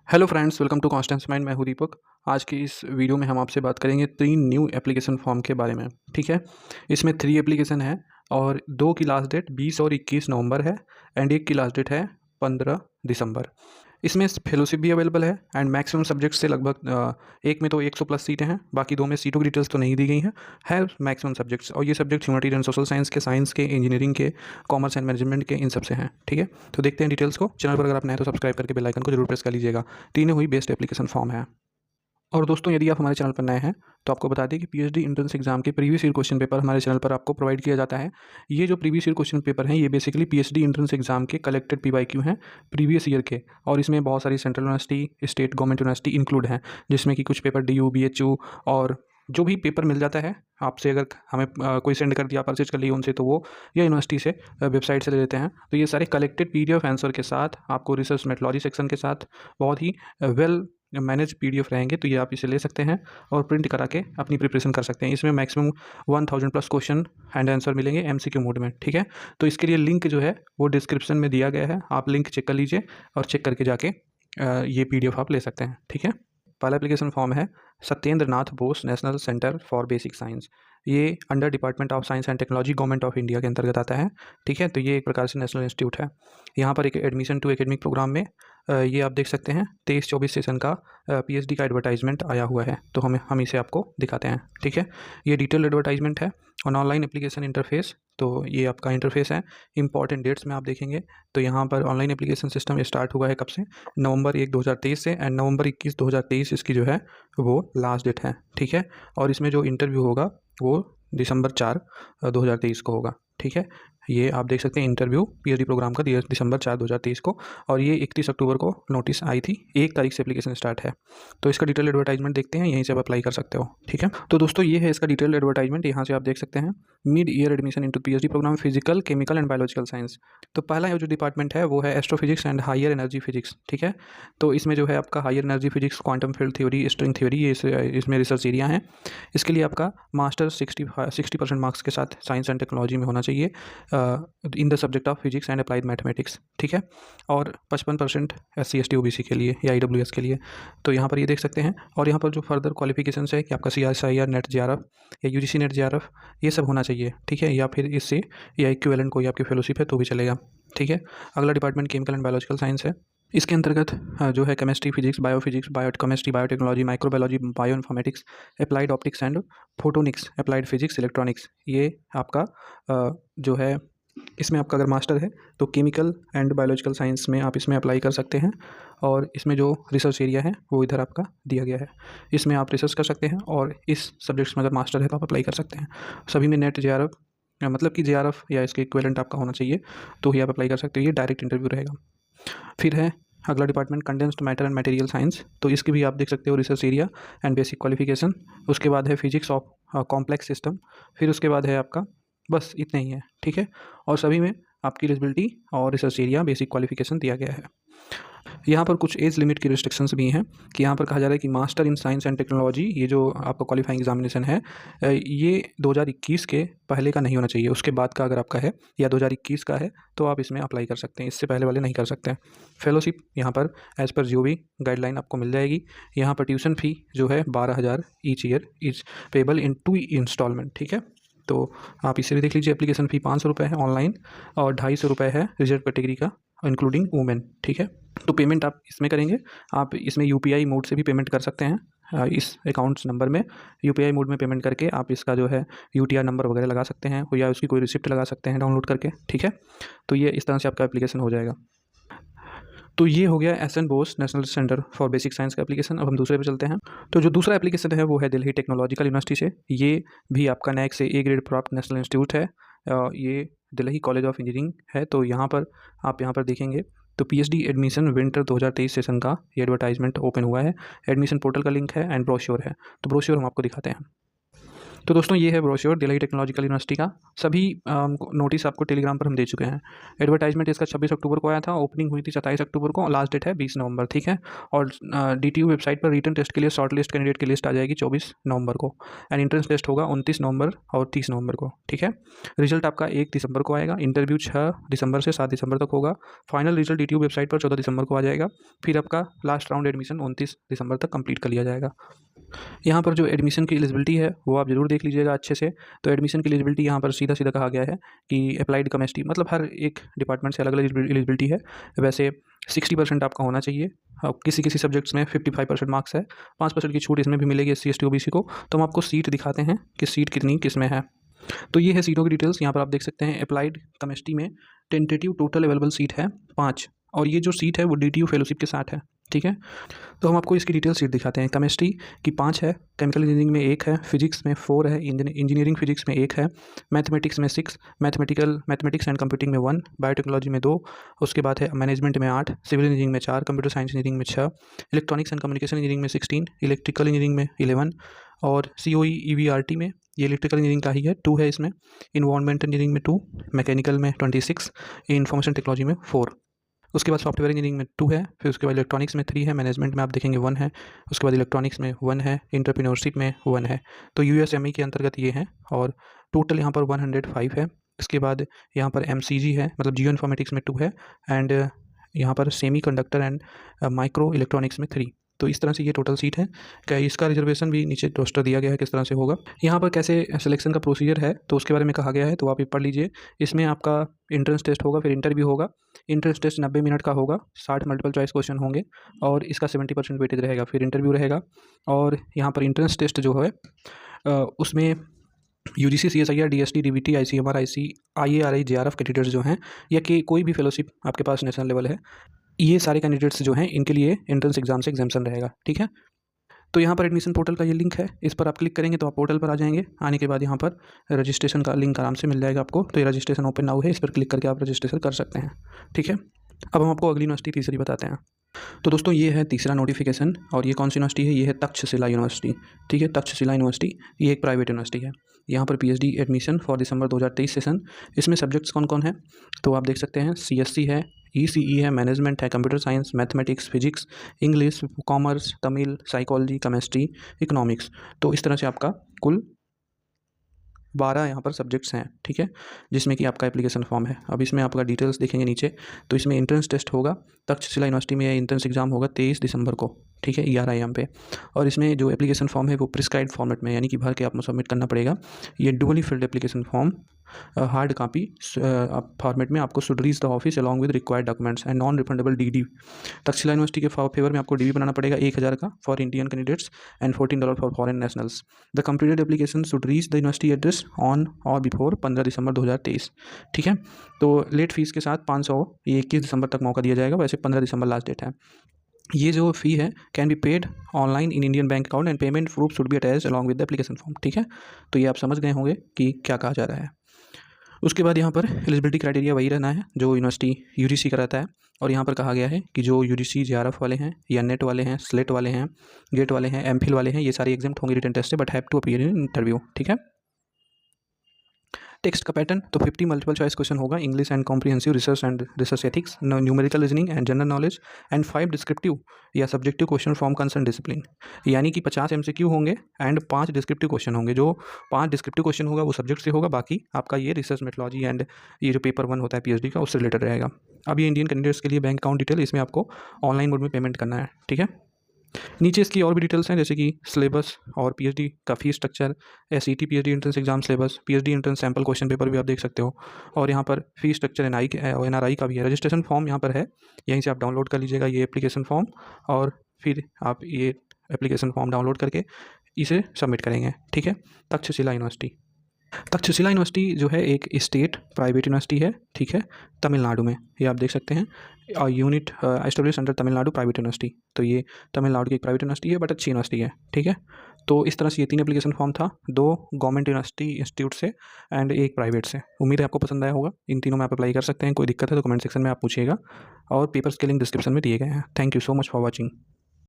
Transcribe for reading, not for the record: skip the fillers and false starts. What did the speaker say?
Hello friends, welcome to Constance mind. मैं हूं दीपक। आज की इस वीडियो में हम आपसे बात करेंगे 3 न्यू एप्लीकेशन फॉर्म के बारे में। ठीक है, इसमें 3 एप्लीकेशन है और 2 की लास्ट डेट 20 और 21 नवंबर है एंड एक की लास्ट डेट है 15 दिसंबर। इसमें फेलोशिप भी अवेलेबल है एंड मैक्सिमम सब्जेक्ट से लगभग एक में तो 100 प्लस सीटें हैं, बाकी 2 में सीटों की डिटेल्स तो नहीं दी गई हैं। है मैक्सिमम सब्जेक्ट्स और ये subject humanities and social science के, साइंस के, इंजीनियरिंग के, कॉमर्स एंड मैनेजमेंट के, इन सब से हैं। ठीक है, तो देखते हैं डिटेल्स को। चैनल पर अगर आप नए हैं तो सब्सक्राइब करके बेल आइकन को जरूर प्रेस कर लीजिएगा। तीनों हुई बेस्ट एप्लीकेशन फॉर्म है। और दोस्तों, यदि आप हमारे चैनल पर नए हैं तो आपको बता दें कि पीएचडी एंट्रेंस एग्जाम के प्रीवियस ईयर क्वेश्चन पेपर हमारे चैनल पर आपको प्रोवाइड किया जाता है। ये जो प्रीवियस ईयर क्वेश्चन पेपर हैं, ये बेसिकली पीएचडी एंट्रेंस एग्जाम के कलेक्टेड पीवाईक्यू हैं प्रीवियस ईयर के, और इसमें बहुत सारी central university, state government university include हैं, जिसमें कि कुछ पेपर डीयू, बीएचयू और जो भी पेपर मिल जाता है आपसे, अगर हमें कोई सेंड कर दिया, परचेज कर लिया उनसे, तो वो या यूनिवर्सिटी से, वेबसाइट से ले लेते हैं। तो ये सारे कलेक्टेड पीडीएफ आंसर के साथ आपको रिसर्च मेथोडोलॉजी सेक्शन के साथ बहुत ही वेल मैनेज पीडीएफ रहेंगे, तो ये आप इसे ले सकते हैं और प्रिंट करा के अपनी प्रिपरेशन कर सकते हैं। इसमें maximum 1000 plus question and answer मिलेंगे एमसीक्यू मोड में। ठीक है, तो इसके लिए लिंक जो है वो डिस्क्रिप्शन में दिया गया है, आप लिंक चेक कर लीजिए और चेक करके जाके ये पीडीएफ आप ले सकते हैं। ठीक है, पहला एप्लीकेशन फॉर्म है Satyendra Nath Bose national centre for basic science. ये under department of science and technology government of India के अंतर्गत आता है। ठीक है, तो ये एक प्रकार से नेशनल इंस्टीट्यूट है। यहाँ पर एक एडमिशन टू एकेडमिक प्रोग्राम में ये आप देख सकते हैं 23-24 सेशन का पीएचडी का एडवर्टाइजमेंट आया हुआ है, तो हम इसे आपको दिखाते हैं। ठीक है, ये डिटेल एडवर्टाइजमेंट है और ऑनलाइन एप्लीकेशन इंटरफेस। तो ये आपका इंटरफेस है। इंपॉर्टेंट डेट्स में आप देखेंगे तो यहाँ पर ऑनलाइन एप्लीकेशन सिस्टम स्टार्ट हुआ है कब से, नवंबर 1 2023 से, एंड नवंबर 21 2023 इसकी जो है वो लास्ट डेट है। ठीक है, और इसमें जो इंटरव्यू होगा वो दिसंबर 4 2023 को होगा। ठीक है, ये आप देख सकते हैं इंटरव्यू पीएचडी प्रोग्राम का दिसंबर 4 2023 को, और ये 31 अक्टूबर को नोटिस आई थी। 1 तारीख से एप्लीकेशन स्टार्ट है। तो इसका डिटेल एडवर्टाइजमेंट देखते हैं, यहीं से आप अप्लाई कर सकते हो। ठीक है, तो दोस्तों ये है इसका डिटेल एडवर्टाइजमेंट, यहाँ से आप देख सकते हैं। Mid year admission into PhD programme physical, chemical and biological science. तो पहला जो डिपार्टमेंट है वो है astrophysics and higher energy physics. ठीक है, तो इसमें जो है आपका higher energy physics, quantum field theory, string theory, ये इसमें रिसर्च एरिया हैं। इसके लिए आपका मास्टर 60% मार्क्स के साथ साइंस एंड टेक्नोलॉजी में होना चाहिए in the subject of physics and applied mathematics. ठीक है, और 55% SC ST OBC के लिए या IWS के लिए। तो यहाँ पर ये देख सकते हैं, और यहाँ पर जो फर्दर क्वालिफिकेशन है कि आपका CSIR नेट JRF या UGC नेट JRF ये सब होना चाहिए। ठीक है, या फिर इससे या इक्विवेलेंट कोई आपकी फेलोशिप है तो भी चलेगा। ठीक है, अगला department chemical and biological science है। इसके अंतर्गत जो है chemistry, physics, biophysics, biochemistry, biotechnology, microbiology, bio informatics, applied optics and photonics, applied physics, electronics, ये आपका जो है इसमें आपका अगर मास्टर है तो केमिकल एंड बायोलॉजिकल साइंस में आप इसमें अप्लाई कर सकते हैं। और इसमें जो रिसर्च एरिया है वो इधर आपका दिया गया है, इसमें आप रिसर्च कर सकते हैं, और इस सब्जेक्ट्स में अगर मास्टर है तो आप अप्लाई कर सकते हैं। सभी में नेट JRF मतलब कि JRF या इसके इक्विवेलेंट आपका होना चाहिए, तो ही आप अप्लाई कर सकते हो। ये डायरेक्ट इंटरव्यू रहेगा। फिर है अगला department condensed matter and material science. तो इसकी भी आप देख सकते हो research area and basic qualification. उसके बाद है फिजिक्स ऑफ कॉम्प्लेक्स सिस्टम। फिर उसके बाद है आपका, बस इतने ही है। ठीक है, और सभी में आपकी एलिजिबिलिटी और रिसर्च एरिया, बेसिक क्वालिफिकेशन दिया गया है। यहाँ पर कुछ एज लिमिट की रिस्ट्रिक्शंस भी हैं कि यहाँ पर कहा जा रहा है कि master in science and technology, ये जो आपका क्वालिफाइंग एग्जामिनेशन है, ये 2021 के पहले का नहीं होना चाहिए। उसके बाद का अगर आपका है या 2021 का है तो आप इसमें अप्लाई कर सकते हैं, इससे पहले वाले नहीं कर सकते हैं। फेलोशिप यहाँ पर एज़ पर GOV गाइडलाइन आपको मिल जाएगी। यहाँ पर ट्यूशन फ़ी जो है 12,000 each year is payable in 2 instalment. ठीक है, तो आप इसे भी देख लीजिए। एप्लीकेशन फ़ी 500 रुपये है ऑनलाइन, और 250 रुपये है रिजर्व कैटेगरी का इंक्लूडिंग वुमेन। ठीक है, तो पेमेंट आप इसमें करेंगे, आप इसमें UPI मोड से भी पेमेंट कर सकते हैं। इस अकाउंट्स नंबर में UPI मोड में पेमेंट करके आप इसका जो है UTR नंबर वगैरह लगा सकते हैं, या उसकी कोई रिसिप्ट लगा सकते हैं डाउनलोड करके। ठीक है, तो ये इस तरह से आपका एप्लीकेशन हो जाएगा। तो ये हो गया SN Bose national centre for basic science का एप्लीकेशन। अब हम दूसरे पे चलते हैं। तो जो दूसरा एप्लीकेशन है वो है दिल्ली टेक्नोलॉजिकल यूनिवर्सिटी से। ये भी आपका NAAC से A ग्रेड प्राप्त नेशनल इंस्टीट्यूट है। ये दिल्ली कॉलेज ऑफ इंजीनियरिंग है। तो यहाँ पर आप यहाँ पर देखेंगे तो PhD एडमिशन विंटर 2023 सेशन का ये एडवर्टाइजमेंट ओपन हुआ है। एडमिशन पोर्टल का लिंक है एंड ब्रोश्योर है। तो ब्रोश्योर हम आपको दिखाते हैं। तो दोस्तों ये है ब्रोश्योर दिल्ली टेक्नोलॉजिकल यूनिवर्सिटी का। सभी नोटिस आपको टेलीग्राम पर हम दे चुके हैं। एडवर्टाइजमेंट इसका 26 अक्टूबर को आया था, ओपनिंग हुई थी 27 अक्टूबर को, लास्ट डेट है 20 नवंबर, ठीक है। और DTU वेबसाइट पर रिटन टेस्ट के लिए शॉर्ट लिस्ट कैंडिडेट की लिस्ट आ जाएगी 24 नवंबर को, एंड एंट्रेंस टेस्ट होगा 29 नवंबर और 30 नवंबर को, ठीक है। रिजल्ट आपका 1 दिसंबर को आएगा, इंटरव्यू 6 दिसंबर से 7 दिसंबर तक होगा, फाइनल रिजल्ट DTU वेबसाइट पर 14 दिसंबर को आ जाएगा, फिर आपका लास्ट राउंड एडमिशन 29 दिसंबर तक कंप्लीट कर लिया जाएगा। यहाँ पर जो एडमिशन की एलिजिबिलिटी है वो आप ज़रूर देख लीजिएगा अच्छे से। तो एडमिशन की एलिजिबिलिटी यहाँ पर सीधा सीधा कहा गया है कि अप्लाइड केमिस्ट्री, मतलब हर एक डिपार्टमेंट से अलग अलग एलिजिबिलिटी है। वैसे 60% आपका होना चाहिए, किसी किसी सब्जेक्ट्स में 55% मार्क्स है, 5% की छूट इसमें भी मिलेगी SC ST OBC को। तो हम आपको सीट दिखाते हैं कि सीट कितनी किस में है। तो ये है सीटों की डिटेल्स, यहाँ पर आप देख सकते हैं। अप्लाइड केमिस्ट्री में टेंटेटिव टोटल अवेलेबल सीट है 5, और ये जो सीट है वो DTU फेलोशिप के साथ है, ठीक है। तो हम आपको इसकी डिटेल सीट दिखाते हैं। केमिस्ट्री की 5 है, केमिकल इंजीनियरिंग में 1 है, फिजिक्स में 4 है, इंजीनियरिंग फिजिक्स में 1 है, मैथमेटिक्स में 6, मैथमेटिक्स एंड कंप्यूटिंग में 1, बायोटेक्नोलॉजी में 2, उसके बाद है मैनेजमेंट में 8, सिविल इंजीनियरिंग में 4, कंप्यूटर साइंस इंजीनियरिंग में 6, इलेक्ट्रॉनिक्स एंड कम्युनिकेशन इंजीनियरिंग में 16, इलेक्ट्रिकल इंजीनियरिंग में 11, और COE EVRT में, ये इलेक्ट्रिकल इंजीनियरिंग का ही है, 2 है इसमें, इन्वायरमेंटल इंजीनियरिंग में 2, मैकेनिकल में 26, इंफॉर्मेशन टेक्नोलॉजी में 4। उसके बाद सॉफ्टवेयर इंजीनियरिंग में 2 है, फिर उसके बाद इलेक्ट्रॉनिक्स में 3 है, मैनेजमेंट में आप देखेंगे 1 है, उसके बाद इलेक्ट्रॉनिक्स में 1 है, एंटरप्रेन्योरशिप में 1 है। तो USME के अंतर्गत ये हैं, और टोटल यहाँ पर 105 है। इसके बाद यहाँ पर MCG है, मतलब जियो इन्फॉर्मेटिक्स में 2 है, एंड यहाँ पर semi conductor and micro electronics में 3। तो इस तरह से ये टोटल सीट है। क्या इसका रिजर्वेशन भी नीचे रोस्टर दिया गया है किस तरह से होगा। यहाँ पर कैसे सिलेक्शन का प्रोसीजर है तो उसके बारे में कहा गया है, तो आप ये पढ़ लीजिए। इसमें आपका एंट्रेंस टेस्ट होगा, फिर इंटरव्यू होगा। एंट्रेंस टेस्ट 90 मिनट का होगा, 60 मल्टीपल चॉइस क्वेश्चन होंगे, और इसका 70% वेटेज रहेगा। फिर इंटरव्यू रहेगा, और यहाँ पर एंट्रेंस टेस्ट जो है उसमें UGC CSIR DST DBT ICMR IC IARI JRF candidates जो हैं, या कि कोई भी फेलोशिप आपके पास नेशनल लेवल है, ये सारे कैंडिडेट्स जो हैं इनके लिए एंट्रेंस एग्जाम से एग्जाम्शन रहेगा, ठीक है। तो यहाँ पर एडमिशन पोर्टल का ये लिंक है, इस पर आप क्लिक करेंगे तो आप पोर्टल पर आ जाएंगे। आने के बाद यहाँ पर रजिस्ट्रेशन का लिंक आराम से मिल जाएगा आपको। तो ये रजिस्ट्रेशन ओपन नाउ है, इस पर क्लिक करके आप रजिस्ट्रेशन कर सकते हैं, ठीक है। अब हम आपको अगली यूनिवर्सिटी तीसरी बताते हैं। तो दोस्तों ये है तीसरा नोटिफिकेशन, और ये कौन सी यूनिवर्सिटी है, ये है तक्षशिला यूनिवर्सिटी, ठीक है। तक्षशिला यूनिवर्सिटी ये एक प्राइवेट यूनिवर्सिटी है। यहाँ पर PhD admission for December 2023 session. इसमें सब्जेक्ट्स कौन कौन है तो आप देख सकते हैं। CSC है, ECE है, मैनेजमेंट है, computer science, mathematics, physics, English, commerce, Tamil, psychology, chemistry, economics. तो इस तरह से आपका कुल 12 यहाँ पर सब्जेक्ट्स हैं, ठीक है, जिसमें कि आपका एप्लीकेशन फॉर्म है। अब इसमें आपका डिटेल्स देखेंगे नीचे, तो इसमें एंट्रेंस टेस्ट होगा। तक्षशिला यूनिवर्सिटी में एंट्रेंस एग्जाम होगा 23 दिसंबर को, ठीक है, ERIM पे। और इसमें जो एप्लीकेशन फॉर्म है वो प्रिस्क्राइब्ड फॉर्मेट में, यानी कि भर के आपको सबमिट करना पड़ेगा। ये duly filled application form hard copy format में आपको should reach the office along with required documents and non refundable DD। Takshashila university के फेवर में आपको DD बनाना पड़ेगा 1000 का for Indian candidates and $14 for foreign nationals. The completed application should reach the university address on or before 15 December 2023, ठीक है। तो late fees के साथ 500 ये 21 दिसंबर तक मौका दिया जाएगा, वैसे 15 दिसंबर लास्ट डेट है। ये जो फ़ी है can be paid online in Indian bank account and payment proof should be attached along with the application form, ठीक है। तो ये आप समझ गए होंगे कि क्या कहा जा रहा है। उसके बाद यहाँ पर एलिजिबिलिटी क्राइटेरिया वही रहना है जो यूनिवर्सिटी UGC का रहता है। और यहाँ पर कहा गया है कि जो UGC JRF वाले हैं, या नेट वाले हैं, स्लेट वाले हैं, गेट वाले हैं, MPhil वाले हैं, ये सारे एग्जाम होंगे रिटन टेस्ट से, but have to appear in interview, ठीक है। टेक्स्ट का पैटर्न तो 50 मल्टीपल चॉइस क्वेश्चन होगा, English and comprehensive research and research ethics, numerical reasoning and general knowledge, and 5 descriptive या subjective question from concern discipline. यानी कि 50 MCQ होंगे and 5 descriptive question होंगे। जो 5 डिस्क्रिप्टिव क्वेश्चन होगा वो सब्जेक्ट से होगा, बाकी आपका ये रिसर्च मेथोलॉजी एंड ये जो पेपर 1 होता है PhD का उससे रिलेटेड रहेगा। अब ये इंडियन कैंडिडेट्स के लिए बैंक अकाउंट डिटेल, इसमें आपको ऑनलाइन मोड में पेमेंट करना है, ठीक है। नीचे इसकी और भी डिटेल्स हैं, जैसे कि सिलेबस और PhD का fee structure, SET PhD entrance exam syllabus, PhD entrance sample question paper भी आप देख सकते हो। और यहाँ पर फी स्ट्रक्चर NRI का भी है। रजिस्ट्रेशन फॉर्म यहाँ पर है, यहीं से आप डाउनलोड कर लीजिएगा ये एप्लीकेशन फॉर्म, और फिर आप ये एप्लीकेशन फॉर्म डाउनलोड करके इसे सबमिट करेंगे, ठीक है। तक्षशिला यूनिवर्सिटी जो है एक स्टेट प्राइवेट यूनिवर्सिटी है, ठीक है, तमिलनाडु में। ये आप देख सकते हैं, unit establish under Tamil Nadu private university. तो ये तमिलनाडु की एक प्राइवेट यूनिवर्सिटी है, बट अच्छी यूनिवर्सिटी है, ठीक है। तो इस तरह से ये 3 एप्लीकेशन फॉर्म था, 2 गवर्नमेंट यूनिवर्सिटी इंस्टीट्यूट से एंड 1 प्राइवेट से। उम्मीद है आपको पसंद आया होगा। इन तीनों में आप अप्लाई कर सकते हैं। कोई दिक्कत है तो कमेंट सेक्शन में आप पूछिएगा, और पेपर्स के लिंक डिस्क्रिप्शन में दिए गए हैं। Thank you so much for watching.